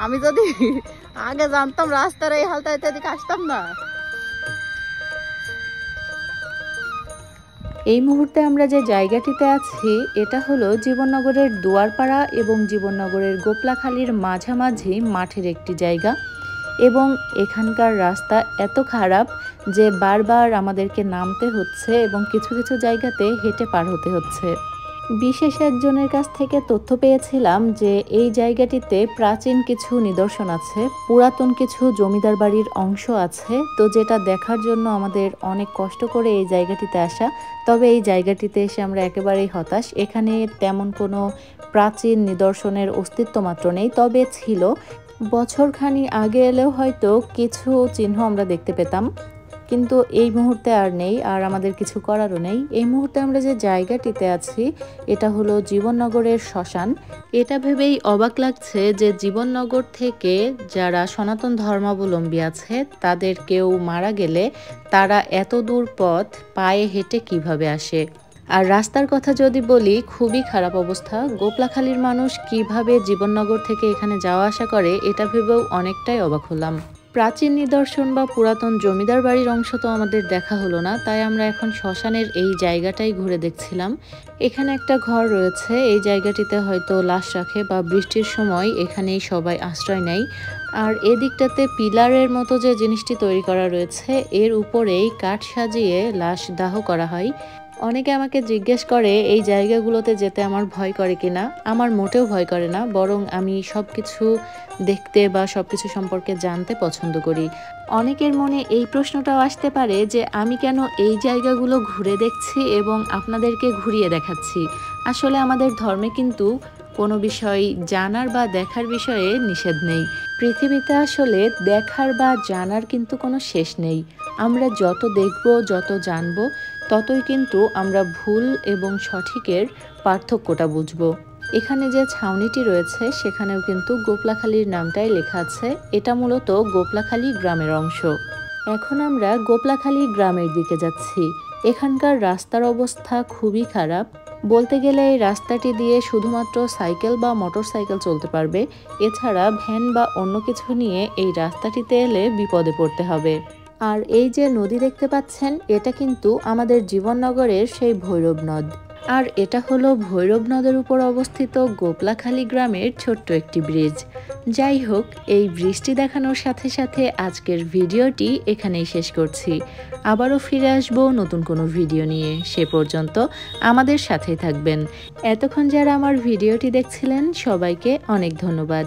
আমি যদি আগে জানতাম রাস্তার এই হালটা এদিকে আসতাম না। এই মুহূর্তে আমরা যে জায়গাটিতে আছি এটা হলো জীবননগরের দুয়ারপাড়া এবং জীবননগরের গোপলাখালীর মাঝামাঝি মাঠের একটি জায়গা, এবং এখানকার রাস্তা এত খারাপ যে বারবার আমাদেরকে নামতে হচ্ছে এবং কিছু কিছু জায়গাতে হেঁটে পার হতে হচ্ছে। বিশেষ একজনের কাছ থেকে তথ্য পেয়েছিলাম যে এই জায়গাটিতে প্রাচীন কিছু নিদর্শন আছে, পুরাতন কিছু জমিদার বাড়ির অংশ আছে, তো যেটা দেখার জন্য আমাদের অনেক কষ্ট করে এই জায়গাটিতে আসা। তবে এই জায়গাটিতে এসে আমরা একেবারেই হতাশ। এখানে তেমন কোনো প্রাচীন নিদর্শনের অস্তিত্ব মাত্র নেই, তবে ছিল। বছরখানি আগে এলেও হয়তো কিছু চিহ্ন আমরা দেখতে পেতাম, কিন্তু এই মুহূর্তে আর নেই, আর আমাদের কিছু করারও নেই। এই মুহূর্তে আমরা যে জায়গাটিতে আছি এটা হলো জীবননগরের শ্মশান। এটা ভেবেই অবাক লাগছে যে জীবননগর থেকে যারা সনাতন ধর্মাবলম্বী আছে তাদের কেউ মারা গেলে তারা এত দূর পথ পায়ে হেঁটে কিভাবে আসে। আর রাস্তার কথা যদি বলি, খুবই খারাপ অবস্থা। গোপলাখালীর মানুষ কিভাবে জীবননগর থেকে এখানে যাওয়া আসা করে এটা ভেবেও অনেকটাই অবাক হলাম। প্রাচীন নিদর্শন বা পুরাতন জমিদার বাড়ির অংশ তো আমাদের দেখা হলো না, তাই আমরা এখন শ্মশানের এই জায়গাটাই ঘুরে দেখছিলাম। এখানে একটা ঘর রয়েছে, এই জায়গাটিতে হয়তো লাশ রাখে বা বৃষ্টির সময় এখানেই সবাই আশ্রয় নেয়। আর এদিকটাতে পিলারের মতো যে জিনিসটি তৈরি করা রয়েছে এর উপরেই কাঠ সাজিয়ে লাশ দাহ করা হয়। অনেকে আমাকে জিজ্ঞেস করে এই জায়গাগুলোতে যেতে আমার ভয় করে কিনা। আমার মোটেও ভয় করে না, বরং আমি সবকিছু দেখতে বা সবকিছু সম্পর্কে জানতে পছন্দ করি। অনেকের মনে এই প্রশ্নটাও আসতে পারে যে আমি কেন এই জায়গাগুলো ঘুরে দেখছি এবং আপনাদেরকে ঘুরিয়ে দেখাচ্ছি। আসলে আমাদের ধর্মে কিন্তু কোনো বিষয় জানার বা দেখার বিষয়ে নিষেধ নেই। পৃথিবীতে আসলে দেখার বা জানার কিন্তু কোনো শেষ নেই। আমরা যত দেখব, যত জানব, ততই কিন্তু আমরা ভুল এবং সঠিকের পার্থক্যটা বুঝব। এখানে যে ছাউনিটি রয়েছে সেখানেও কিন্তু গোপলাখালীর নামটাই লেখা আছে। এটা মূলত গোপলাখালী গ্রামের অংশ। এখন আমরা গোপলাখালী গ্রামের দিকে যাচ্ছি। এখানকার রাস্তার অবস্থা খুবই খারাপ। বলতে গেলে এই রাস্তাটি দিয়ে শুধুমাত্র সাইকেল বা মোটর সাইকেল চলতে পারবে, এছাড়া ভ্যান বা অন্য কিছু নিয়ে এই রাস্তাটিতে এলে বিপদে পড়তে হবে। আর এই যে নদী দেখতে পাচ্ছেন এটা কিন্তু আমাদের জীবননগরের সেই ভৈরব নদ। আর এটা হলো ভৈরব নদের উপর অবস্থিত গোপলাখালী গ্রামের ছোট্ট একটি ব্রিজ। যাই হোক, এই ব্রিজটি দেখানোর সাথে সাথে আজকের ভিডিওটি এখানেই শেষ করছি। আবারও ফিরে আসবো নতুন কোনো ভিডিও নিয়ে। সে পর্যন্ত আমাদের সাথেই থাকবেন। এতক্ষণ যারা আমার ভিডিওটি দেখছিলেন সবাইকে অনেক ধন্যবাদ।